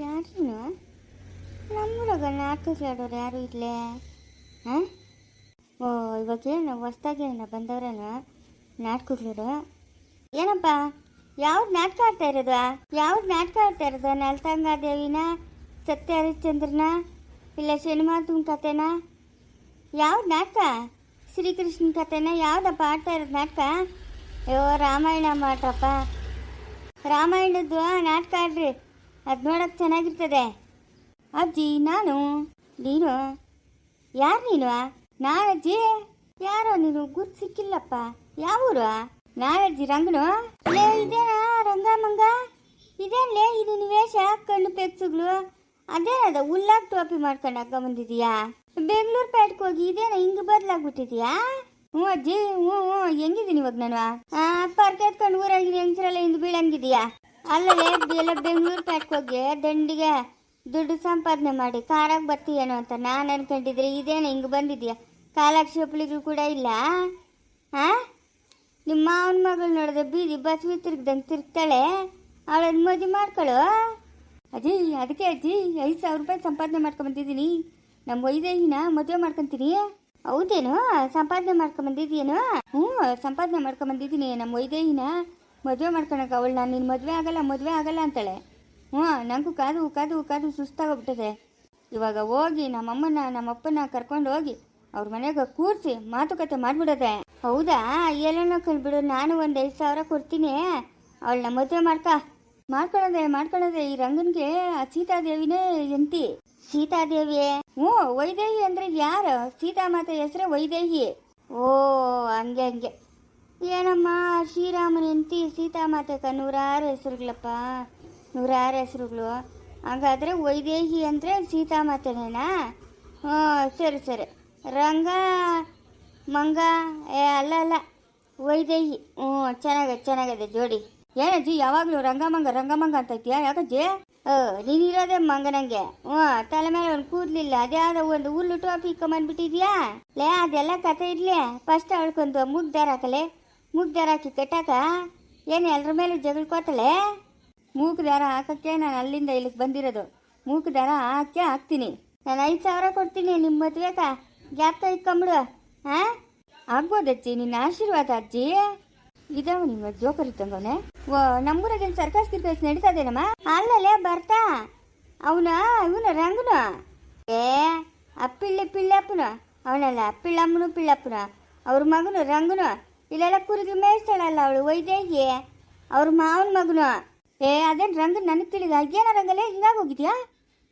ಯಾರು ನಮ್ಮೂರಾಗ ನಾಟಕ ಆಡೋರು ಯಾರು ಇಲ್ಲೇ? ಹಾಂ, ಓ ಇವಾಗೇನು ಹೊಸ್ದಾಗಿ ಬಂದವ್ರೇನು ನಾಟಕಗಳು? ಏನಪ್ಪ ಯಾವ್ದು ನಾಟಕ ಆಡ್ತಾ ಇರೋದು? ಯಾವ್ದು ನಾಟಕ ಆಡ್ತಾ ಇರೋದು? ನಲ್ತಂಗಾದೇವಿನ, ಸತ್ಯ ಹರಿಶ್ಚಂದ್ರನ, ಇಲ್ಲ ಶನಿಮಾತನ ಕತೆನಾ? ಯಾವ್ದು ನಾಟಕ? ಶ್ರೀಕೃಷ್ಣನ ಕತೆನ? ಯಾವ್ದಪ್ಪ ಆಡ್ತಾ ಇರೋದು ನಾಟಕ? ಅಯ್ಯೋ ರಾಮಾಯಣ ಮಾಡ್ರಪ್ಪ, ರಾಮಾಯಣದ್ದು ನಾಟಕ ಆಡ್ರಿ, ಅದು ನೋಡೋಕೆ ಚೆನ್ನಾಗಿರ್ತದೆ. ಅಜ್ಜಿ ನೀನು ಯಾರು ನೀನು? ನಾನಜ್ಜಿ. ಯಾರೋ ನೀನು ಗುರ್ತು ಸಿಕ್ಕಿಲ್ಲಪ್ಪ. ಯಾವೂರು? ನಾನಜ್ಜಿ ರಂಗನು. ಲೇ ಇದೇನಾ ರಂಗ ಮಂಗ? ಇದೇನ್ಲೇ ಇದು ನಿವೇಶ, ಕಣ್ಣು ಪೆಕ್ಸುಗಳು ಅದೇನದ ಹುಲ್ಲಾಗಿ ಟೋಪಿ ಮಾಡ್ಕೊಂಡು ಹಾಕ ಬಂದಿದೀಯಾ? ಬೆಂಗಳೂರು ಪೇಟೆಗೆ ಹೋಗಿ ಇದೇನ ಹಿಂಗೆ ಬದಲಾಗ್ಬಿಟ್ಟಿದೀಯಾ? ಹ್ಞೂ ಅಜ್ಜಿ, ಹ್ಞೂ ಹೆಂಗಿದ್ದೀನಿ ಇವಾಗ ನಾನು? ಪರ್ಕೆ ಎತ್ಕೊಂಡು ಊರಾಗಿ ಹೆಂಗ್ಸರೆಲ್ಲ ಹಿಂದೆ ಬೀಳಂಗಿದೀಯಾ? ಅಲ್ಲೇ ಎಲ್ಲ ಬೆಂಗಳೂರು ಪೇಟೆಗೆ ಹೋಗಿ ದಂಡಿಗೆ ದುಡ್ಡು ಸಂಪಾದನೆ ಮಾಡಿ ಕಾರಾಗಿ ಬರ್ತೀಯೇನೋ ಅಂತ ನಾನು ಅನ್ಕೊಂಡಿದ್ರೆ ಇದೇನ ಹಿಂಗೆ ಬಂದಿದ್ಯಾ? ಕಾಲಾಗ ಚಪ್ಪಲಿಗಳು ಕೂಡ ಇಲ್ಲ. ಹಾಂ, ನಿಮ್ಮ ಮಾವನ ಮಗಳು ನೋಡಿದ್ರೆ ಬೀದಿ ಬಸ್ವಿ ತಿರ್ಗ್ದಂಗೆ ತಿರ್ಗ್ತಾಳೆ, ಅವಳನ್ನ ಮದುವೆ ಮಾಡ್ಕೊಳ್ಳು. ಅಜ್ಜಿ ಅದಕ್ಕೆ ಅಜ್ಜಿ 5,000 ರೂಪಾಯಿ ಸಂಪಾದನೆ ಮಾಡ್ಕೊಂಬಂದಿದ್ದೀನಿ. ನಮ್ಮ ವೈದೇಹಿನ ಮದುವೆ ಮಾಡ್ಕೊತೀನಿ. ಹೌದೇನು? ಸಂಪಾದನೆ ಮಾಡ್ಕೊಂಬಂದಿದ್ದೀಯೇನು? ಹ್ಞೂ, ಸಂಪಾದನೆ ಮಾಡ್ಕೊಂಬಂದಿದ್ದೀನಿ. ನಮ್ಮ ವೈದೇಹಿನ ಮದುವೆ ಮಾಡ್ಕೊಳಕ್ಕೆ ಅವಳು ನಾನು ನಿನ್ನ ಮದುವೆ ಆಗಲ್ಲ ಅಂತಾಳೆ. ಹ್ಞೂ, ನನಗೂ ಕಾದು ಸುಸ್ತಾಗೋಗ್ಬಿಟ್ಟದೆ. ಇವಾಗ ಹೋಗಿ ನಮ್ಮಪ್ಪನ ಕರ್ಕೊಂಡು ಹೋಗಿ ಅವ್ರ ಮನೆಗೆ ಕೂರಿಸಿ ಮಾತುಕತೆ ಮಾಡಿಬಿಡೋದೆ. ಹೌದಾ? ಎಲ್ಲನೋ ಕಳ್ಬಿಡು, ನಾನು ಒಂದು 5,000 ಕೊಡ್ತೀನಿ, ಅವಳನ್ನ ಮದುವೆ ಮಾಡ್ಕೊಳ್ಳೋದೆ. ಈ ರಂಗನ್ಗೆ ಸೀತಾದೇವಿನೇ ಎಂತಿ. ಸೀತಾದೇವಿ? ಹ್ಞೂ, ವೈದೇಹಿ ಅಂದರೆ ಯಾರು? ಸೀತಾಮಾತೆ ಹೆಸರೇ ವೈದೇಹಿ. ಓ ಹಂಗೆ. ಏನಮ್ಮ ಶ್ರೀರಾಮನ ಎಂತಿ ಸೀತಾಮಾತೆಕ 106 ಹೆಸರುಗಳಪ್ಪ, 106 ಹೆಸರುಗಳು. ಹಾಗಾದರೆ ವೈದೇಹಿ ಅಂದರೆ ಸೀತಾಮಾತೆನೇನಾ? ಹ್ಞೂ, ಸರಿ. ರಂಗ ಮಂಗ ಅಲ್ಲ ವೈದೇಹಿ. ಹ್ಞೂ, ಚೆನ್ನಾಗದೆ ಜೋಡಿ. ಏನಜ್ಜಿ ಯಾವಾಗಲೂ ರಂಗಮಂಗ ಅಂತ ಇದ್ದೀಯಾ? ಯಾಕಜ್ಜಿ? ನೀನಿರೋದೇ ಮಂಗನಂಗೆ. ಹ್ಞೂ, ತಲೆ ಮೇಲೆ ಒಂದು ಕೂದಲಿಲ್ಲ, ಅದ್ಯಾವುದೋ ಒಂದು ಹುಲ್ಲು ಟೋಪಿ ಇಕ್ಕೊಂಬಂದ್ಬಿಟ್ಟಿದ್ಯಾ? ಲೇ ಅದೆಲ್ಲ ಕತೆ ಇರಲಿ, ಫಸ್ಟ್ ಅವಳ್ಕೊಂದು ಮೂಗ್ದಾರ ಹಾಕಿ ಕಟ್ಟಾಕ ಏನು ಎಲ್ಲರ ಮೇಲೆ ಜಗಳ್ಕೋತಾಳೆ? ಮೂಗು ದಾರ ಹಾಕಕ್ಕೆ ನಾನು ಅಲ್ಲಿಂದ ಇಲ್ಲಿಗೆ ಬಂದಿರೋದು. ಮೂಗು ದಾರ ಹಾಕ್ತೀನಿ. ನಾನು 5,000 ಕೊಡ್ತೀನಿ ನಿಮ್ಮ ಮದುವೆಗ, ಗ್ಯಾಪ್ತ ಇಟ್ಕೊಂಬಿಡು. ಹಾಂ, ಆಗ್ಬೋದಜ್ಜಿ, ನಿನ್ನ ಆಶೀರ್ವಾದ ಅಜ್ಜಿ. ಇದಾವ ನಿಮ್ಮ ಜೋಕರ್ ಇತ್ತಂಗವನೆ. ಓ, ನಮ್ಮೂರಾಗ ಸರ್ಕಸ್ ಗಿರ್ಕಸ್ ನಡೀತಾ ಇದೇನಮ್ಮ? ಅಲ್ಲಲ್ಲೇ ಬರ್ತಾ ಇವನು ರಂಗನು. ಆ ಪಿಳ್ಳಪ್ಪನು ಅವನಲ್ಲ, ಪಿಳ್ಳಪ್ಪನು ಅವ್ರ ಮಗನು ರಂಗನು. ಇಲ್ಲೆಲ್ಲ ಕುರಿಗೆ ಮೇಯಿಸ್ತಾಳಲ್ಲ ಅವಳು ವೈದೇಹಿ, ಅವ್ರ ಮಾವನ ಮಗನು. ಅದೇನು ರಂಗನ್ ನನಗೆ ತಿಳಿದ? ಏನ ರಂಗಲ್ಲೇ ಹಿಂಗಾಗಿ ಹೋಗಿದ್ಯಾ?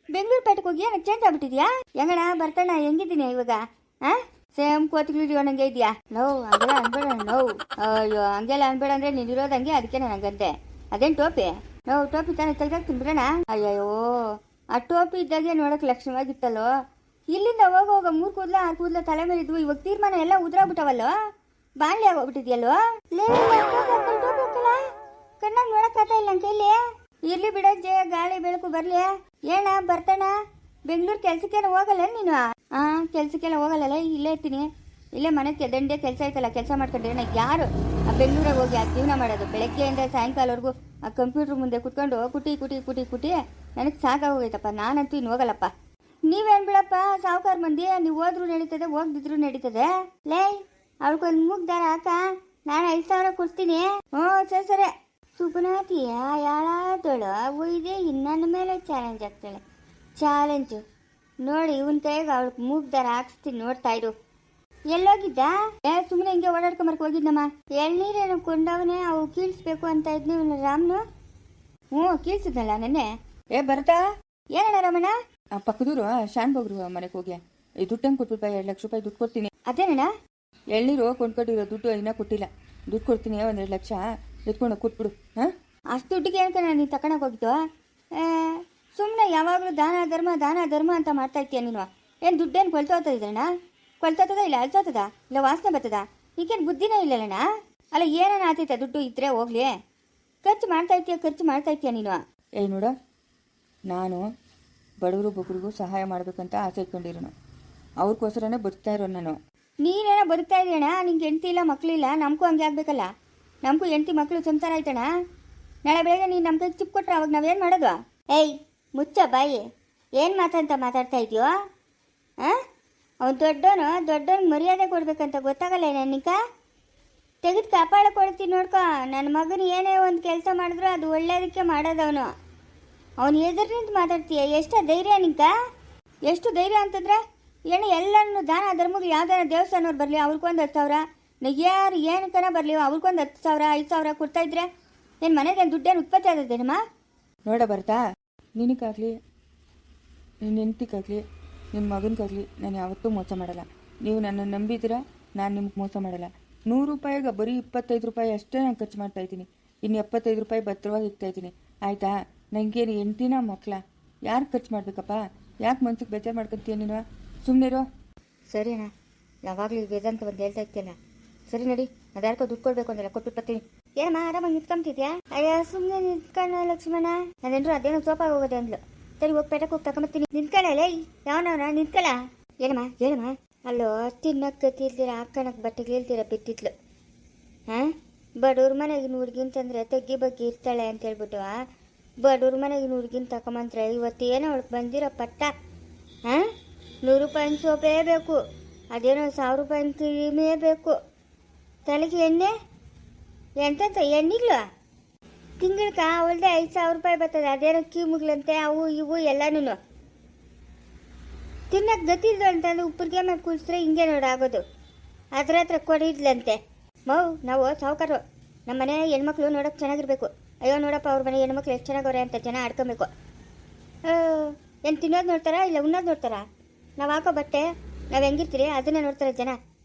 ಬೆಂಗಳೂರು ಪೇಟೆಗೆ ಹೋಗಿ ಏನಕ್ಕೆ ಚೇಂಜ್ ಆಗ್ಬಿಟ್ಟಿದ್ಯಾ? ಹೆಂಗಣ ಬರ್ತಾಣ, ಹೆಂಗಿದ್ದೀನಿ ಇವಾಗ? ಹಾಂ, ಸೇಮ್ ಕೋತಿಗಳಿದೀವ ನಂಗೆ ಇದೆಯಾ? ಹಂಗೆಲ್ಲ ಅನ್ಬೇಡ. ಅಯ್ಯೋ ಹಂಗೆಲ್ಲ ಅನ್ಬೇಡ ಅಂದರೆ ನೀನಿರೋದು ಹಂಗೆ, ಅದಕ್ಕೆ ನನಗಂತೆ. ಅದೇನು ಟೋಪಿ? ಟೋಪಿ ತಾನೇ ತೆಗ್ದಾಕ್ತೀನಿ ಬಿಡೋಣ. ಅಯ್ಯೋ, ಆ ಟೋಪಿ ಇದ್ದಾಗೆ ನೋಡೋಕೆ ಲಕ್ಷಣವಾಗಿತ್ತಲ್ಲೋ. ಇಲ್ಲಿಂದ ಹೋಗ 3 ಕೂದಲ 6 ಕೂದಲ ತಲೆ ಮೇಲೆ ಇದ್ವು, ಇವಾಗ ತೀರ್ಮಾನ ಎಲ್ಲ ಉದ್ರಾಗ್ಬಿಟ್ಟವಲ್ಲೋ, ಬಾಣ್ಲಿ ಆಗೋಗ್ಬಿಟ್ಟಿದ್ಯಲ್ಲೋ. ಕಣ್ಣಾಗ ನೋಡಕ್ಕಾಗ್ತಾ ಇಲ್ಲ ನನ್ನ ಕೈಲಿ. ಇರ್ಲಿ ಬಿಡಜ್ಜೆ, ಗಾಳಿ ಬೆಳಕು ಬರ್ಲಿ. ಏನ ಬರ್ತಾನ? ಬೆಂಗಳೂರು ಕೆಲ್ಸಕ್ಕೇನು ಹೋಗಲ್ಲ ನೀನು? ಕೆಲ್ಸಕ್ಕೆಲ್ಲ ಹೋಗಲ್ಲ, ಇಲ್ಲೇ ಇರ್ತೀನಿ. ಇಲ್ಲೇ ಮನೆಗೆ ದಂಡೆ ಕೆಲಸ ಐತಲ್ಲ, ಕೆಲಸ ಮಾಡ್ಕೊಂಡ್ರೆ ಯಾರು ಆ ಬೆಂಗಳೂರಾಗ ಹೋಗಿ ಆ ಜೀವನ ಮಾಡೋದು? ಬೆಳಗ್ಗೆಯಿಂದ ಸಾಯಂಕಾಲವರೆಗೂ ಆ ಕಂಪ್ಯೂಟರ್ ಮುಂದೆ ಕುತ್ಕೊಂಡು ಕುಟಿ ನನಗೆ ಸಾಕಾಗೋಗೈತಪ್ಪ. ನಾನಂತೂ ಇನ್ನು ಹೋಗಲ್ಲಪ್ಪ. ನೀವೇನು ಬಿಡಪ್ಪ ಸಾವುಕಾರ ಮಂದಿ, ನೀವು ಹೋದ್ರೂ ನಡೀತದೆ, ಹೋಗ್ದಿದ್ರು ನಡೀತದೆ. ಲೇ ಅವಳಿಗೊಂದು ಮೂಗ್ ದಾರ ಹಾಕ, ನಾನು 5,000 ಕೊಡ್ತೀನಿ. ಹ್ಞೂ ಸರಿ. ಸುಪನಾತಿಯ ಯಾಳಾದಳು ಒಯ್ದೆ ನನ್ನ ಮೇಲೆ ಚಾಲೆಂಜ್ ಆಗ್ತಾಳೆ. ಚಾಲೆಂಜು ನೋಡಿ, ಇವನ್ ಕೈಗೆ ಅವಳಿಗೆ ಮೂಗ್ ದಾರ ಹಾಕ್ಸ್ತೀನಿ, ನೋಡ್ತಾ ಇರು. ಎಲ್ಲೋಗಿದ್ದ? ಸುಮ್ಮನೆ ಹಿಂಗೆ ಓಡಾಡ್ಕೊಂಬರ್ಕ್ ಹೋಗಿದ್ದಮ್ಮ. ಎಳ್ನೀರೇನು ಕೊಂಡವನೇ, ಅವು ಕೀಳ್ಸ್ಬೇಕು ಅಂತ ಇದ್ನಿ ಇವನು ರಾಮ್ನು. ಹ್ಞೂ, ಕೀಳ್ಸಿದ್ನಲ್ಲ ನೆನ್ನೆ. ಬರ್ತಾ ಏನಣ್ಣ ರಮಣ? ಪಕ್ಕದೂರು ಶಾನ್ ಬಗ್ರು ಮನೆಗೆ ಹೋಗಿ ಈ ದುಡ್ಡಂಗೆ ಕೊಟ್ಬಿಟ್ಟು 2 ಲಕ್ಷ ರೂಪಾಯಿ ದುಡ್ಡು ಕೊಡ್ತೀನಿ. ಅದೇನಣ್ಣ? ಎಳ್ನೀರು ಕೊಂಡ್ಕೊಟ್ಟಿರೋ ದುಡ್ಡು ಇನ್ನೂ ಕೊಟ್ಟಿಲ್ಲ. ದುಡ್ಡು ಕೊಡ್ತೀನಿ, 2 ಲಕ್ಷ ಎತ್ಕೊಂಡು ಕೊಟ್ಬಿಡು. ಹಾಂ, ಅಷ್ಟು ದುಡ್ಡಿಗೆ ಏನಕ್ಕೆ ನೀನು ತಗೊಳಕ್ಕೆ ಹೋಗಿದ್ದು? ಸುಮ್ಮನೆ ಯಾವಾಗಲೂ ದಾನ ಧರ್ಮ ಅಂತ ಮಾಡ್ತಾ ಇರ್ತೀಯ ನೀನು. ಏನು ದುಡ್ಡೇನು ಕೊಳ್ತೋಗ್ತದಣ್ಣ? ಕೊಳ್ತೋತದ ಇಲ್ಲ ಅಳ್ತೋತದ ಇಲ್ಲ ವಾಸನೆ ಬರ್ತದ? ಈಗೇನು ಬುದ್ಧಿನೇ ಇಲ್ಲಣ್ಣ. ಅಲ್ಲ ಏನೇನು ಆತೈತೆ, ದುಡ್ಡು ಇದ್ರೆ ಹೋಗ್ಲಿ, ಖರ್ಚು ಮಾಡ್ತಾ ಇರ್ತೀಯ ನೀನು. ನೋಡ, ನಾನು ಬಡವರು ಬಗ್ರಿಗೂ ಸಹಾಯ ಮಾಡಬೇಕಂತ ಆಸೆ ಇಟ್ಕೊಂಡಿರೋನು, ಅವ್ರಿಗೋಸ್ಕರನೇ ಬದುಕ್ತಾ ಇರೋ ನಾನು. ನೀನೇನೋ ಬದುಕ್ತಾ ಇದೀಯಣ್ಣ, ನಿಂಗೆ ಹೆಂಡತಿ ಇಲ್ಲ ಮಕ್ಕಳಿಲ್ಲ. ನಮಗೂ ಹಂಗೆ ಆಗ್ಬೇಕಲ್ಲ, ನಮಗೂ ಹೆಂಡತಿ ಮಕ್ಕಳು ಸಂಸಾರ ಆಯ್ತಣ್ಣ. ನಾಳೆ ಬೆಳಗ್ಗೆ ನೀನು ನಮ್ಮ ಕೈಗೆ ಚಿಪ್ ಕೊಟ್ರೆ ಅವಾಗ ನಾವೇನು ಮಾಡೋದು? ಮುಚ್ಚ ಬಾಯಿ. ಏನು ಮಾತಾಡ್ತಾ ಇದೆಯೋ? ಹಾಂ, ಅವ್ನು ದೊಡ್ಡವನು ಮರ್ಯಾದೆ ಕೊಡ್ಬೇಕಂತ ಗೊತ್ತಾಗಲ್ಲ ನನಗ. ತೆಗೆದು ಕಾಪಾಡ ಕೊಡ್ತೀನಿ ನೋಡ್ಕೊ. ನನ್ನ ಮಗನು ಏನೇ ಒಂದು ಕೆಲಸ ಮಾಡಿದ್ರು ಅದು ಒಳ್ಳೇದಕ್ಕೆ ಮಾಡೋದವನು. ಅವನು ಎದುರು ನಿಂತು ಮಾತಾಡ್ತೀಯ? ಎಷ್ಟು ಧೈರ್ಯ ನಿಂಕ? ಎಷ್ಟು ಧೈರ್ಯ ಅಂತಂದ್ರೆ ಏನು ಎಲ್ಲನೂ ದಾನ ಧರ್ಮಗಳು ಯಾವ್ದಾರ ದೇವಸ್ಥಾನವ್ರು ಬರಲಿ ಅವ್ರಿಗೊಂದು 10,000, ಯಾರು ಏನಕ್ಕನ ಬರಲಿ ಅವ್ರಿಗೊಂದು 10,000 5,000 ಕೊಡ್ತಾಯಿದ್ರೆ ಏನು ಮನೆಗೆ ದುಡ್ಡೇನು ಉತ್ಪತ್ತಿ ಆದದ್ದೇನಮ್ಮ? ನೋಡ ಬರ್ತಾ, ನಿನಗಾಗಲಿ ನಿನ್ನ ಹೆಂಡತಿಗಾಗಲಿ ನಿಮ್ಮ ಮಗನಿಗಾಗಲಿ ನಾನು ಯಾವತ್ತೂ ಮೋಸ ಮಾಡಲ್ಲ. ನೀವು ನನ್ನನ್ನು ನಂಬಿದ್ದೀರಾ, ನಾನು ನಿಮ್ಗೆ ಮೋಸ ಮಾಡಲ್ಲ. 100 ರೂಪಾಯಿಗೆ ಬರೀ 25 ರೂಪಾಯಿ ಅಷ್ಟೇ ನಾನು ಖರ್ಚು ಮಾಡ್ತಾಯಿದ್ದೀನಿ. ಇನ್ನು 75 ರೂಪಾಯಿ ಭದ್ರವಾಗಿ ಇಡ್ತಾಯಿದ್ದೀನಿ. ಆಯಿತಾ? ನನಗೇನು ಹೆಂಡ್ತಿನ ಮಕ್ಕಳ? ಯಾರು ಖರ್ಚು ಮಾಡಬೇಕಪ್ಪ? ಯಾಕೆ ಮನ್ಸಿಗೆ ಬೇಜಾರು ಮಾಡ್ಕೊತೀಯ ನೀನು? ಸುಮ್ಮನಿರೋ. ಸರಿ ಅಣ್ಣ, ಯಾವಾಗಲೂ ವೇದಾಂತ ಬಂದು ಹೇಳ್ತಾ ಇರ್ತೀಯಲ್ಲ. ಸರಿ ನಡಿ, ಅದ್ಯಾರ್ಕೋ ದುಡ್ಡು ಕೊಡ್ಬೇಕು ಅಂದಲ್ಲ, ಕೊಟ್ಬಿಟ್ಟು ಬರ್ತೀನಿ. ಏನಮ್ಮ ಆರಾಮಾಗಿ ನಿಂತ್ಕೊಂತಿದ್ಯಾ? ಅಯ್ಯ ಸುಮ್ಮನೆ ನಿಂತ್ಕೊಳ್ಳ ಲಕ್ಷ್ಮಣ. ನಾನೇನ್ರು ಅದೇನೋ ಸೋಪಾಗಿ ಹೋಗೋದೆ ಅಂದ್ಲು. ಸರಿ ಹೋಗಿ ಪೇಟಕ್ಕೆ ಹೋಗಿ ತಗೊಂಬರ್ತೀನಿ. ನಿಂತ್ಕೊಳ್ಳಲೇ ಯಾವನವನ ನಿಂತ್ಕೊಳ್ಳ. ಏನಮ್ಮ ಅಲ್ಲೋ ತಿನ್ನಕ್ಕೆ ಗತಿಲ್ದಿರ, ಹಾಕೋಣಕ್ಕೆ ಬಟ್ಟೆಗೆ ಇಲ್ದಿರ ಬಿತ್ತಿದ್ಲು. ಹಾಂ, ಬಡವ್ರ ಮನೆಗಿನ ಹುಡ್ಗಿಂತಂದ್ರೆ ತಗ್ಗಿ ಬಗ್ಗೆ ಇರ್ತಾಳೆ ಅಂತ ಹೇಳ್ಬಿಟ್ಟು ಬಡವ್ರ ಮನೆಗಿನ ಹುಡ್ಗಿನ ತಗೊಂಬಂದ್ರೆ ಇವತ್ತೇನೋ ಅವಳಿಗೆ ಬಂದಿರೋ ಪಟ್ಟ. ಹಾಂ, 100 ರೂಪಾಯಿನ ಸೋಪೇ ಬೇಕು, ಅದೇನೋ 1,000 ರೂಪಾಯಿನ ಕ್ರೀಮೇ ಬೇಕು, ತಲೆಗೆ ಎಣ್ಣೆ ಎಂತ ಎಣ್ಣಿಗ್ಲು ತಿಂಗಳಿಗೆ ಅವಳದೆ 5,000 ರೂಪಾಯಿ ಬರ್ತದೆ. ಅದೇನೋ ಕೀಮುಗ್ಲಂತೆ ಅವು ಇವು ಎಲ್ಲನೂ. ತಿನ್ನಕ್ಕೆ ಗತಿಲ್ದು ಅಂತಂದ್ರೆ ಉಪ್ಪಿಗೆ ಮೇಲೆ ಕುಳಿಸಿದ್ರೆ ಹಿಂಗೆ ನೋಡಾಗೋದು. ಅದ್ರ ಹತ್ರ ಕೊಡಿದ್ಲಂತೆ. ನಾವು ಸಾವುಕಾರು, ನಮ್ಮ ಮನೆ ಹೆಣ್ಮಕ್ಳು ನೋಡೋಕೆ ಚೆನ್ನಾಗಿರ್ಬೇಕು. ಅಯ್ಯೋ ನೋಡಪ್ಪ ಅವ್ರ ಮನೆ ಹೆಣ್ಮಕ್ಳು ಎಷ್ಟು ಚೆನ್ನಾಗವ್ರೆ ಅಂತ ಜನ ಆಡ್ಕೊಬೇಕು. ಏನು ತಿನ್ನೋದು ನೋಡ್ತಾರಾ ಇಲ್ಲ ಉಣ್ಣೋದು ನೋಡ್ತಾರಾ? ನಾವು ಹಾಕೋ ಬಟ್ಟೆ ನಾವು ಹೆಂಗಿರ್ತೀರಿ ಅದನ್ನೇ ನೋಡ್ತಾರೆ ಜನ.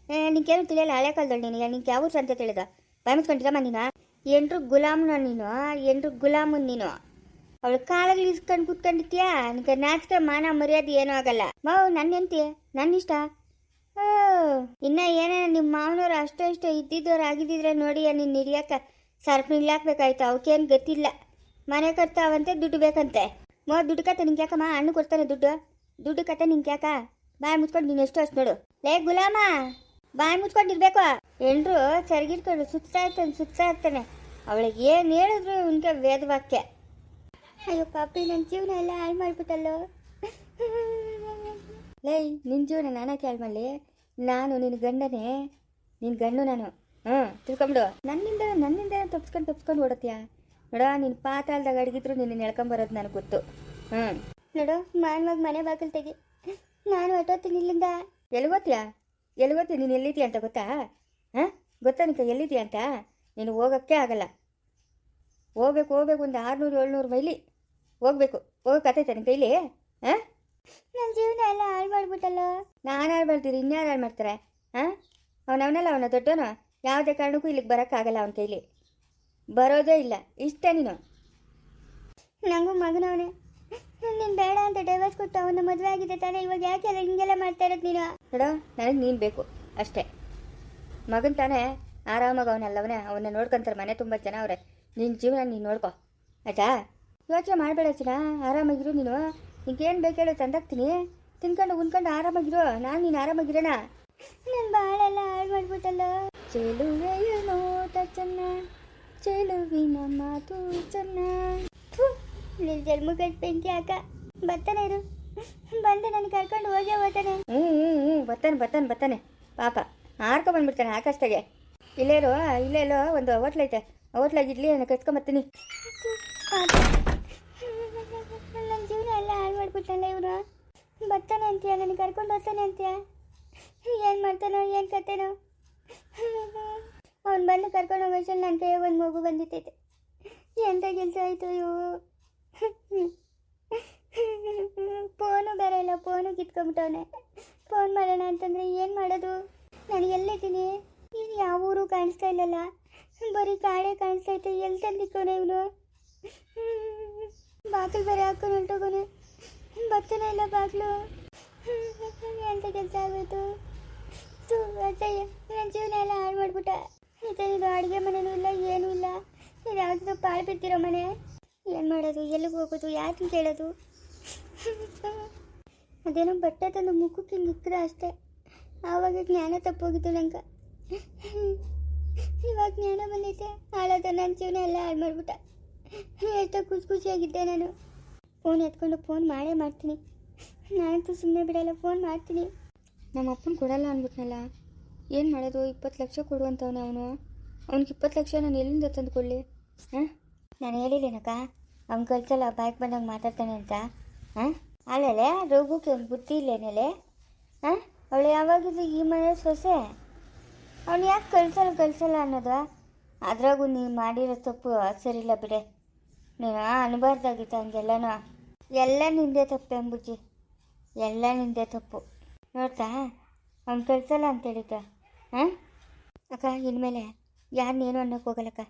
ನಿಂಗೇನು ತಿಳಿಯಲ್ಲ ಹಳೆ ಕಾಲದಲ್ಲಿ. ನಿಂಗೆ ಯಾವ ಅಂತ ತಿಳಿದ ಬಾಯ್ ಮುಚ್ಕೊಂಡಿರಮ್ಮ ನೀನು. ಎಂಟ್ರು ಗುಲಾಮ್ನ ನೀನು. ಅವಳು ಕಾಲಾಗಲಿ ಇಸ್ಕೊಂಡು ಕೂತ್ಕೊಂಡಿದ್ಯಾ? ನಿಂಗೆ ನಾಚಿಕೆ ಮಾನ ಮರ್ಯಾದೆ ಏನೂ ಆಗಲ್ಲ. ನನ್ನ ಹೆಂಡ್ತಿ ನನ್ನ ಇಷ್ಟ. ಇನ್ನು ಏನೇ ನಿಮ್ಮ ಮಾವನವ್ರು ಅಷ್ಟೋ ಇಷ್ಟೋ ಇದ್ದಿದ್ದವ್ರು ಆಗಿದ್ದಿದ್ರೆ ನೋಡಿ ನೀನು ಹಿಡಿಯಕ್ಕ ಸರ್ಫ್ ನಿಲ್ಲಾಕ್ಬೇಕಾಯ್ತು. ಅವಕ್ಕೇನು ಗೊತ್ತಿಲ್ಲ. ಮನೆ ಕಟ್ತಾವಂತೆ ದುಡ್ಡು ಬೇಕಂತೆ. ದುಡ್ಡು ಕತೆ ನಿಂಗೆ ಯಾಕಮ್ಮ? ಹಣ್ಣು ಕೊಡ್ತಾನೆ ದುಡ್ಡು ಕತೆ ನಿಂಗೆ ಯಾಕ? ಬಾಯಿ ಮುಚ್ಕೊಂಡು ನೀನು ಎಷ್ಟು ಅಷ್ಟು ನೋಡು. ಲೇ ಗುಲಾಮ, ಬಾಯಿ ಮುಚ್ಕೊಂಡಿರ್ಬೇಕು. ಎಲ್ರು ಸರಿಗಿಟ್ಕೊಂಡು ಸುತ್ತಾ ಇರ್ತಾನೆ. ಅವಳಿಗೆ ಏನು ಹೇಳಿದ್ರು ಇವನ್ಗೆ ವೇದವಾಕ್ಯ. ಅಯ್ಯೋ ಪಾಪಿ, ನನ್ನ ಜೀವನ ಎಲ್ಲ ಹಾಳು ಮಾಡಿಬಿಟ್ಟಲ್ಲೋ. ಲೇ, ನಿನ್ನ ಜೀವನ ನಾನಕ್ಕೆ ಹಾಳು ಮಾಡಲಿ? ನಾನು ನಿನ್ನ ಗಂಡನೇ, ನಿನ್ನ ಗಂಡು ನಾನು. ತಿಳ್ಕೊಂಬಿಡು. ನನ್ನಿಂದ ತಪ್ಸ್ಕೊಂಡು ಓಡತ್ತೀಯ ನೋಡ. ನಿನ್ನ ಪಾತಾಳದಾಗ ಅಡಗಿದ್ರು ನಿನ್ನ ಎಳ್ಕೊಂಬರೋದು ನನಗೆ ಗೊತ್ತು. ನೋಡು, ಮಾನ್ವಾಗ ಮನೆ ಬಾಗಿಲು ತೆಗಿ, ನಾನು ಹೊಟ್ಟೋತೀನಿ ಇಲ್ಲಿಂದ. ಎಲ್ಗೋತೀಯ? ನೀನು ಎಲ್ಲಿದ್ದೀಯ ಅಂತ ಗೊತ್ತಾ? ಗೊತ್ತಾ ನಿಂಗೆ ಎಲ್ಲಿದ್ದೀಯ ಅಂತ? ನೀನು ಹೋಗೋಕ್ಕೆ ಆಗಲ್ಲ. ಹೋಗ್ಬೇಕು ಒಂದು 600-700 ಮೈಲಿ ಹೋಗೋಕ್ಕಾಗ್ತೈತೆ ನಿನ್ನ ಕೈಲಿ? ನನ್ನ ಜೀವನ ಎಲ್ಲ ಹಾಳು ಮಾಡ್ಬಿಟ್ಟಲ್ಲ. ನಾನು ಹಾಳು ಮಾಡ್ತೀರಿ, ಇನ್ಯಾರು ಹಾಳು ಮಾಡ್ತಾರೆ? ಅವನವನಲ್ಲ, ಅವನ ದೊಡ್ಡವನು. ಯಾವುದೇ ಕಾರಣಕ್ಕೂ ಇಲ್ಲಿಗೆ ಬರೋಕ್ಕಾಗಲ್ಲ ಅವನ ಕೈಲಿ. ಬರೋದೇ ಇಲ್ಲ. ಇಷ್ಟ ನೀನು. ನನಗೂ ಮಗನವನೇ. ನೀನು ಬೇಡ ಅಂತ ಡೈವರ್ಸ್ ಕೊಟ್ಟು ಅವನ ಮದುವೆ ಆಗಿದೆ ತಾನೇ. ಇವಾಗ ಯಾಕೆಲ್ಲ ಹಿಂಗೆಲ್ಲ ಮಾಡ್ತಾ ಇರೋದು ನೀನು? ನೋಡೋ, ನನಗೆ ನೀನು ಬೇಕು ಅಷ್ಟೇ. ಮಗನ ತಾನೇ ಆರಾಮಾಗಿ ಅವನಲ್ಲವನೇ, ಅವನ್ನ ನೋಡ್ಕೊಂತಾರೆ. ಮನೆ ತುಂಬ ಜನ ಅವರೇ. ನಿನ್ನ ಜೀವನ ನೀನು ನೋಡ್ಕೊ ಆಯ್ತಾ? ಯೋಚನೆ ಮಾಡಬೇಡ ಚಿನ್ನ, ಆರಾಮಾಗಿರು ನೀನು. ನಿಂಗೇನು ಬೇಕು ಹೇಳು, ತಂದಾಕ್ತೀನಿ. ತಿನ್ಕೊಂಡು ಉಣ್ಕೊಂಡು ಆರಾಮಾಗಿರು. ನಾನು ನೀನು ಆರಾಮಾಗಿರೋಣ. ನನ್ನ ಬಾಳೆಲ್ಲ ಹಾಳು ಮಾಡ್ಬಿಟ್ಟಲ್ಲ. ಚೆಲುವೆಯ ನೋಟ ಚೆನ್ನ, ಚೆಲುವಿನ ಮಾತು ಚೆನ್ನ. ನಿನ್ನ ಜನ್ಮಗಟ್ಟು ಬೆಂಕಿ ಹಾಕ. ಬರ್ತಾನೆ ಇರು, ಬಂದು ನನಗೆ ಕರ್ಕೊಂಡು ಹೋಗ್ತಾನೆ. ಬರ್ತಾನೆ. ಪಾಪ ಹಾರ್ಕೊ ಬಂದ್ಬಿಡ್ತಾನೆ ಆಕಾಶದಾಗೆ. ಇಲ್ಲೇಲೋ ಒಂದು ಹೋಟ್ಲೈತೆ, ಹೋಟ್ಲಾಗಿಡ್ಲಿ ನಾನು ಕರ್ಸ್ಕೊಂಬರ್ತೀನಿ. ನನ್ನ ಜೀವನ ಎಲ್ಲ ಹಾಳು ಮಾಡ್ಬಿಟ್ಟಲ್ಲ ಇವನು. ಬರ್ತಾನೆ ಅಂತೀಯ, ನನಗೆ ಕರ್ಕೊಂಡು ಹೋಗ್ತಾನೆ ಅಂತೀಯ. ಏನು ಮಾಡ್ತಾನೋ ಏನು ಕತ್ತೇನೋ. ಅವ್ನು ಬಂದು ಕರ್ಕೊಂಡು ಹೋಗೋಷ್ಟಲ್ಲಿ ನನ್ನ ಕೈಯಾಗ ಒಂದು ಮಗು ಬಂದಿತ್ತೈತೆ. ಎಂಥ ಕೆಲಸ ಆಯಿತು ಇವು. ಫೋನು ಬೇರೆ ಇಲ್ಲ, ಫೋನು ಕಿತ್ಕೊಂಡ್ಬಿಟ್ಟವನೆ. ಫೋನ್ ಮಾಡೋಣ ಅಂತಂದರೆ ಏನು ಮಾಡೋದು? ನಾನು ಎಲ್ಲಿದ್ದೀನಿ? ಏನು ಯಾವ ಊರು ಕಾಣಿಸ್ತಾ ಇಲ್ಲಲ್ಲ, ಬರೀ ಕಾಡೇ ಕಾಣಿಸ್ತೈತೆ. ಎಲ್ಲಿ ತಂದಿಕ್ಕೋನೆ ಇವನು? ಬಾಗಿಲು ಬೇರೆ ಹಾಕೊಂಡು ಹೊಂಟೋಗೋನೆ. ಬರ್ತಾನೆ ಇಲ್ಲ ಬಾಗಿಲು. ಎಂಥ ಕೆಲಸ ಆಗೋಯ್ತು. ಅಜ್ಜಯ್ಯ, ನನ್ನ ಜೀವನ ಎಲ್ಲ ಹಾಳು ಮಾಡ್ಬಿಟ್ಟ. ಇದು ಅಡುಗೆ ಮನೆಯೂ ಇಲ್ಲ, ಏನೂ ಇಲ್ಲ. ಇದು ಯಾವುದೋ ಪಾಳು ಬಿದ್ದಿರೋ ಮನೆ. ಏನು ಮಾಡೋದು? ಎಲ್ಲಿಗೆ ಹೋಗೋದು? ಯಾರನ್ನ ಕೇಳೋದು? ಅದೇನೋ ಬಟ್ಟೆ ತಂದು ಮುಖಕ್ಕೆ ಹಿಂಗೆ ಇಕ್ಕದ ಅಷ್ಟೇ. ಆವಾಗ ಜ್ಞಾನ ತಪ್ಪೋಗಿತ್ತು ನಂಗೆ. ಇವಾಗ ಜ್ಞಾನ ಬಂದೈತೆ. ಹಾಳಾದ ನನ್ನ ಜೀವನ ಎಲ್ಲ ಹಾಳು ಮಾಡ್ಬಿಟ್ಟ. ಎಷ್ಟೋ ಖುಷಿಯಾಗಿದ್ದೆ ನಾನು. ಫೋನ್ ಎತ್ಕೊಂಡು ಫೋನ್ ಮಾಡೇ ಮಾಡ್ತೀನಿ. ನಾನಂತೂ ಸುಮ್ಮನೆ ಬಿಡಲ್ಲ, ಫೋನ್ ಮಾಡ್ತೀನಿ. ನಮ್ಮ ಅಪ್ಪನ ಕೊಡಲ್ಲ ಅಂದ್ಬಿಟ್ನಲ್ಲ, ಏನು ಮಾಡೋದು? 20 ಲಕ್ಷ ಕೊಡುವಂಥವನೇ ಅವನು. ಅವ್ನಿಗೆ 20 ಲಕ್ಷ ನಾನು ಎಲ್ಲಿಂದ ತಂದು ಕೊಡಲಿ? ಹಾಂ, ನಾನು ಹೇಳಿಲ್ಲೇನಕ್ಕ ಅವ್ನು ಕಳ್ಸಲ್ಲ, ಬಾಯ್ಗೆ ಬಂದಾಗ ಮಾತಾಡ್ತಾನೆ ಅಂತ. ಹಾಂ, ಅಲ್ಲೇ ರಘುಗೆ ಒಂದು ಬುದ್ಧಿ ಇಲ್ಲೇನಲ್ಲೇ? ಹಾಂ, ಅವಳು ಯಾವಾಗಿದ್ದು ಈ ಮನೆ ಸೊಸೆ, ಅವ್ನು ಯಾಕೆ ಕಳ್ಸಲ್ಲ ಅನ್ನೋದು? ಅದ್ರಾಗೂ ನೀನು ಮಾಡಿರೋ ತಪ್ಪು ಸರಿಯಿಲ್ಲ ಬಿಡೆ. ನೀನು ಅನ್ಬಾರ್ದಾಗಿತ್ತು ಹಂಗೆಲ್ಲನೂ. ಎಲ್ಲ ನಿಂದೆ ತಪ್ಪು ಎಂಬುಜ್ಜಿ, ಎಲ್ಲ ನಿಂದೆ ತಪ್ಪು. ನೋಡ್ತಾ ಅವ್ನು ಕಳ್ಸಲ್ಲ ಅಂತೇಳಿದ್ದ. ಹಾಂ ಅಕ್ಕ, ಇನ್ಮೇಲೆ ಯಾರನ್ನೇನು ಅನ್ನೋಕೆ ಹೋಗಲ್ಲಕ್ಕ.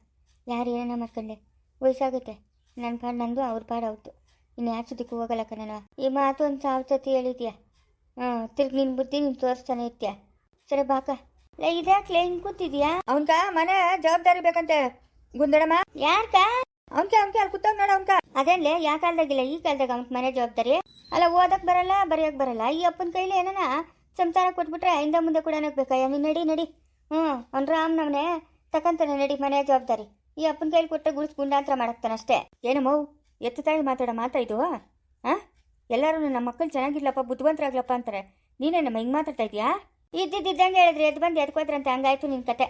ಯಾರು ಏನನ್ನ ಮಾಡ್ಕೊಂಡೆ, ವಯಸ್ಸಾಗುತ್ತೆ. ನನ್ನ ಪಾಡು ನಂದು, ಅವ್ರ ಪಾಡು ಅವ್ತು. ಇನ್ನು ಯಾರ ಸುದ್ದಕ್ಕೂ ಹೋಗಲ್ಲಕ್ಕ ನಾನು. ಈ ಮಾತು ಒಂದು 1000 ಸತಿ ಹೇಳಿದ್ಯಾ. ತಿರ್ಗಿ ನಿನ್ನ ಬುದ್ಧಿ ನೀನು ತೋರಿಸ್ತಾನೆ ಇರ್ತೀಯ. ಸರಿ ಬಾಕ. ಇದ್ಯಾಕ್ಲೆ ಹಿಂಗೆ ಕೂತಿದ್ಯಾ? ಅವನ್ಕ ಮನೆ ಜವಾಬ್ದಾರಿ ಬೇಕಂತೆ ಗುಂದಡಮ್ಮ. ಯಾಕ? ಅವನ್ಕೆ ಅಲ್ಲಿ ಕೂತಾವ್ ನೋಡ ಅವನ್ಕ. ಅದೇನ್ಲೆ ಯಾ ಕಾಲದಾಗಿಲ್ಲ ಈ ಕಾಲದಾಗ ಅವ್ನ ಮನೆ ಜವಾಬ್ದಾರಿ? ಅಲ್ಲ, ಓದಕ್ ಬರಲ್ಲ, ಬರೆಯಕ್ ಬರಲ್ಲ. ಈ ಅಪ್ಪನ ಕೈಲಿ ಏನನ ಸಂಸಾರ ಕೊಟ್ಬಿಟ್ರೆ ಹಿಂದ ಮುಂದೆ ಕೂಡ ಬೇಕಾಯ? ನೀನು ನಡಿ. ಅವ್ನು ರಾಮ್ನವನೇ ತಕಂತಾನೆ, ನಡಿ ಮನೆ ಜವಾಬ್ದಾರಿ. ಈ ಅಪ್ಪನ ಕೈಲಿ ಕೊಟ್ಟರೆ ಗುಡಿಸ್ ಗುಂಡಾಂತರ ಮಾಡಕ್ತಾನಷ್ಟೇ. ಏನು ಮೌ ಎತ್ತು ತಾಯಿ ಮಾತಾ ಇದು? ಹಾಂ, ಎಲ್ಲರೂ ನಮ್ಮ ಮಕ್ಕಳು ಚೆನ್ನಾಗಿರ್ಲಪ್ಪ, ಬುದ್ಧಿವಂತರಾಗ್ಲಪ್ಪ ಅಂತಾರೆ. ನೀನೇ ನಮ್ಮ ಹಿಂಗೆ ಮಾತಾಡ್ತಾ ಇದೆಯಾ? ಇದ್ದಿದ್ದಂಗೆ ಹೇಳಿದ್ರೆ ಎದ್ದು ಬಂದು ಎದ್ಕೋದ್ರಂತ ಹಂಗಾಯ್ತು ನಿನ್ನ ಕತೆ.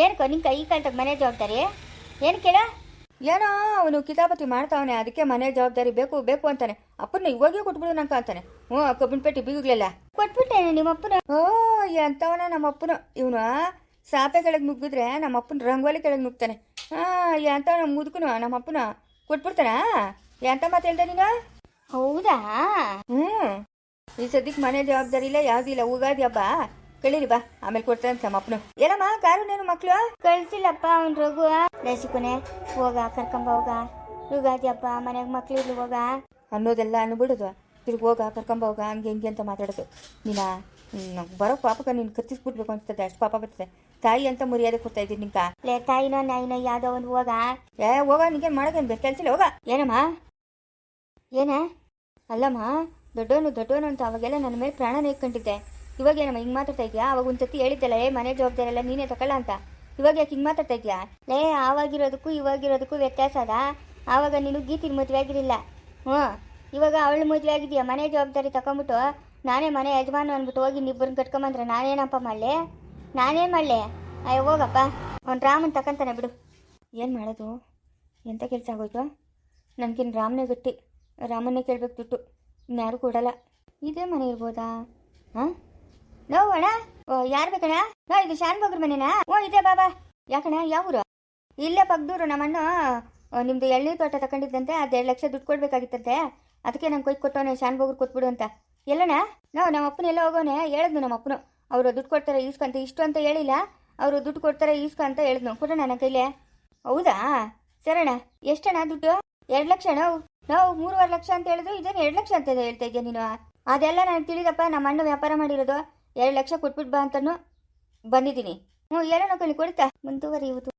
ಏನಕ್ಕೋ ನಿಂಗೆ ಈ ಕಾಲದಾಗ ಮನೆ ಜವಾಬ್ದಾರಿ ಏನು ಕೇಳ? ಏನೋ ಅವನು ಕಿತಾಪತಿ ಮಾಡ್ತಾವನೆ, ಅದಕ್ಕೆ ಮನೆ ಜವಾಬ್ದಾರಿ ಬೇಕು ಅಂತಾನೆ. ಅಪ್ಪನ ಇವಾಗೇ ಕೊಟ್ಬಿಡು ನಂಗೆ ಅಂತಾನೆ. ಕಬ್ಬಿನ ಪೇಟೆ ಬೀಗಲಿಲ್ಲ ಕೊಟ್ಬಿಟ್ಟೇನೆ ನಿಮ್ಮಪ್ಪನ. ಎಂತವನ ನಮ್ಮಪ್ಪನು. ಇವನು ಸಾಪೆ ಕೆಳಗೆ ನುಗ್ಗಿದ್ರೆ ನಮ್ಮಪ್ಪನ ರಂಗೋಲಿ ಕೆಳಗೆ ನುಗ್ತಾನೆ. ಎಂತವ ನಮ್ಮ ಮುದುಕನು ನಮ್ಮಪ್ಪನ ಕೊಟ್ಬಿಡ್ತಾನ. ಎಂತ ಮಾತು ಹೇಳ್ದೆ ನೀನು? ಹೌದಾ? ಈ ಸದ್ಯಕ್ಕೆ ಮನೆ ಜವಾಬ್ದಾರಿ ಇಲ್ಲ, ಯಾವುದಿಲ್ಲ. ಉಗಾದಿ ಹಬ್ಬ ಕಳೀಲಿ ಬಾ, ಆಮೇಲೆ ಕೊಡ್ತಾನೆ ನಮ್ಮಪ್ಪನು. ಏನಮ್ಮ ಕಾರು ನೀನು ಮಕ್ಕಳು ಕಳ್ಸಿಲ್ಲಪ್ಪ ಅವ್ನು ರಘು. ರೇಸಿಕೊನೆ ಹೋಗ, ಕರ್ಕೊಂಬ ಹೋಗ. ಯುಗಾದಿ ಹಬ್ಬ ಮನೆಗೆ ಮಕ್ಳು ಇಲ್ಲಿ ಹೋಗ ಅನ್ನೋದೆಲ್ಲ ಅನ್ಬಿಡೋದು. ತಿರ್ಗಿ ಹೋಗ, ಕರ್ಕೊಂಬ ಹೋಗ, ಹಂಗೆ ಹಿಂಗೆ ಅಂತ ಮಾತಾಡೋದು. ನೀನಾ ಬರೋ ಪಾಪಕ್ಕೆ ನೀನು ಕತ್ತಿಸ್ಬಿಡ್ಬೇಕು ಅನ್ಸ್ತದೆ, ಅಷ್ಟು ಪಾಪ ಬರ್ತದೆ. ತಾಯಿ ಅಂತ ಮರ್ಯಾದೆ ಕೊಡ್ತಾ ಇದ್ದೀನಿ ನಿಂಕ. ಲೇ ತಾಯಿನೋ ನಾಯಿನೋ ಯಾವುದೋ ಒಂದು ಹೋಗ. ಹೋಗ, ನಿಂಗೇನು ಮಾಡೋದೇನು ಬೇಕು ಕೆಲಸ? ಹೋಗ. ಏನಮ್ಮ? ಏನ? ಅಲ್ಲಮ್ಮ, ದೊಡ್ಡವನು ಅಂತ ಅವಾಗೆಲ್ಲ ನನ್ನ ಮೇಲೆ ಪ್ರಾಣನೇ ಇಟ್ಕೊಂಡಿದ್ದೆ. ಇವಾಗ ಏನಮ್ಮ ಹಿಂಗೆ ಮಾತಾಡ್ತಾ ಇದೆಯಾ? ಅವಾಗ ಒಂದು ಸತಿ ಹೇಳಿದ್ದಲ್ಲ, ಮನೆ ಜವಾಬ್ದಾರಿ ಎಲ್ಲ ನೀನೇ ತಗೊಳ್ಳ ಅಂತ. ಇವಾಗ ಯಾಕೆ ಹಿಂಗೆ ಮಾತಾಡ್ತಾ ಇದೆಯಾ? ಆವಾಗಿರೋದಕ್ಕೂ ಇವಾಗಿರೋದಕ್ಕೂ ವ್ಯತ್ಯಾಸ ಅದ. ಆವಾಗ ನೀನು ಗೀತಿನ ಮದುವೆ ಆಗಿರಲಿಲ್ಲ. ಇವಾಗ ಅವಳು ಮದುವೆ ಆಗಿದೆಯಾ. ಮನೆ ಜವಾಬ್ದಾರಿ ತಗೊಂಬಿಟ್ಟು ನಾನೇ ಮನೆ ಯಜಮಾನ ಅಂದ್ಬಿಟ್ಟು ಹೋಗಿ ನಿಬ್ಬರನ್ನ ಕಟ್ಕೊಂಬಂದ್ರೆ ನಾನೇನಪ್ಪ ಮಾಡಲಿ? ನಾನೇನು ಮಾಡಲಿ? ಅಯ್ಯೋ ಹೋಗಪ್ಪ, ಅವ್ನು ರಾಮನ್ ತಗೊಂತಾನೆ ಬಿಡು. ಏನು ಮಾಡೋದು? ಎಂಥ ಕೆಲಸ ಆಗೋಯ್ತು? ನನಗಿನ್ನು ರಾಮನೇ ಗಟ್ಟಿ, ರಾಮನ್ನೇ ಕೇಳಬೇಕು ದುಡ್ಡು, ಇನ್ಯಾರು ಕೊಡಲ್ಲ. ಇದೇ ಮನೆ ಇರ್ಬೋದಾ? ಹಾಂ ಅಣ್ಣ. ಯಾರು ಬೇಕಣ್ಣ? ಇದು ಶಾನ್ ಬಗ್ರ ಮನೆನಾ? ಇದೆ ಬಾಬಾ. ಯಾಕಣ್ಣ? ಯಾವ ಊರು? ಇಲ್ಲೇ ಪಗ್ದೂರು. ನಮ್ಮಣ್ಣ ನಿಮ್ಮದು ಎಳ್ನೀರು ತೋಟ ತಗೊಂಡಿದ್ದಂತೆ, ಅದು 2 ಲಕ್ಷ ದುಡ್ಡು ಕೊಡ್ಬೇಕಾಗಿತ್ತಂತೆ. ಅದಕ್ಕೆ ನಂಗೆ ಕೊಯ್ದು ಕೊಟ್ಟವನೆ, ಶಾನ್ ಬಗ್ರು ಕೊಟ್ಬಿಡು ಅಂತ. ಎಲ್ಲಣ್ಣ? ನಮ್ಮ ಅಪ್ಪನ ಎಲ್ಲ ಹೋಗೋನೆ ಹೇಳಿದ್ನು. ನಮ್ಮ ಅಪ್ಪನು ಅವರು ದುಡ್ಡು ಕೊಡ್ತಾರೆ ಈಸ್ಕಂತ. ಇಷ್ಟು ಅಂತ ಹೇಳಿಲ್ಲ, ಅವರು ದುಡ್ಡು ಕೊಡ್ತಾರೆ ಈಸ್ಕ ಅಂತ ಹೇಳಿದ್ನು. ಕೊಡೋಣ ನನ್ನ ಕೈಲೇ? ಹೌದಾ? ಸರಣ್ಣ. ಎಷ್ಟಣ್ಣ ದುಡ್ಡು? 2 ಲಕ್ಷ. ನಾವು 3.5 ಲಕ್ಷ ಅಂತ ಹೇಳಿದ್ರು, ಇದೇನು 2 ಲಕ್ಷ ಅಂತ ಹೇಳ್ತಾ ಇದೆಯಾ ನೀನು? ಅದೆಲ್ಲ ನನಗೆ ತಿಳಿದಪ್ಪ. ನಮ್ಮ ಅಣ್ಣ ವ್ಯಾಪಾರ ಮಾಡಿರೋದು. 2 ಲಕ್ಷ ಕೊಟ್ಬಿಟ್ಟು ಬಾ ಅಂತನೂ ಬಂದಿದ್ದೀನಿ. ಏನೋ ಕಲಿ ಕೊಡ್ತಾ ಮುಂದುವರಿಯುವುದು.